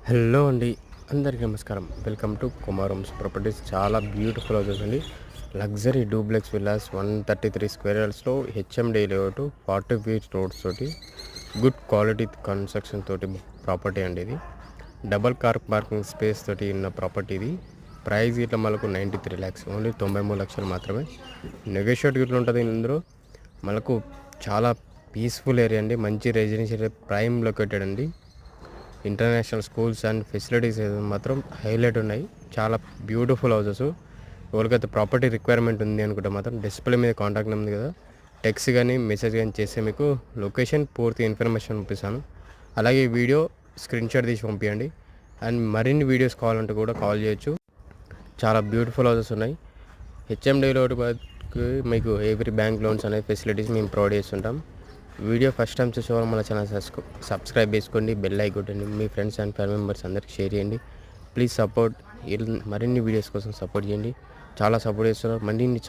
Hello అండి, అందరికీ నమస్కారం. Welcome to Kumaram's properties. చాలా బ్యూటిఫుల్ హౌసెస్ అండి. లగ్జరీ డూప్లెక్స్ విల్లాస్ 133 స్క్వేర్ యార్డ్స్లో హెచ్ఎండి లేఅవుట్ 40 ఫీట్ రోడ్స్ తోటి గుడ్ క్వాలిటీ కన్స్ట్రక్షన్ తోటి ప్రాపర్టీ అండి. ఇది డబల్ కార్ పార్కింగ్ స్పేస్ తోటి ఉన్న ప్రాపర్టీ. ఇది ప్రైస్ ఇట్లా మనకు 93 lakhs, ఓన్లీ 93 లక్షలు మాత్రమే. నెగోషియేట్ ఇట్లా ఉంటుంది. ఇందులో మనకు చాలా పీస్ఫుల్ ఏరియా అండి. మంచి రెసిడెన్షియల్ ప్రైమ్ లొకేటెడ్ అండి. ఇంటర్నేషనల్ స్కూల్స్ అండ్ ఫెసిలిటీస్ మాత్రం హైలైట్ ఉన్నాయి. చాలా బ్యూటిఫుల్ హౌసెస్. ఎవరికైతే ప్రాపర్టీ రిక్వైర్మెంట్ ఉంది అనుకుంటే మాత్రం డిస్ప్లే మీద కాంటాక్ట్ ఉంది కదా, టెక్స్ట్ కానీ మెసేజ్ కానీ చేస్తే మీకు లొకేషన్ పూర్తి ఇన్ఫర్మేషన్ పంపిస్తాను. అలాగే వీడియో స్క్రీన్ షాట్ తీసి పంపించండి. అండ్ మరిన్ని వీడియోస్ కావాలంటే కూడా కాల్ చేయొచ్చు. చాలా బ్యూటిఫుల్ హౌసెస్ ఉన్నాయి. హెచ్ఎండిలో మీకు ఎవ్రీ బ్యాంక్ లోన్స్ అనే ఫెసిలిటీస్ మేము ప్రొవైడ్ చేస్తుంటాం. వీడియో ఫస్ట్ టైం చూసేవాళ్ళు మన ఛానల్ సబ్స్క్రైబ్ చేసుకోండి, బెల్ ఐకాన్ కొట్టండి, మీ ఫ్రెండ్స్ అండ్ ఫ్యామిలీ మెంబర్స్ అందరికి షేర్ చేయండి. Please support. మరిన్ని వీడియోస్ కోసం సపోర్ట్ చేయండి. చాలా సపోర్ట్ చేస్తున్నారు. మరిన్ని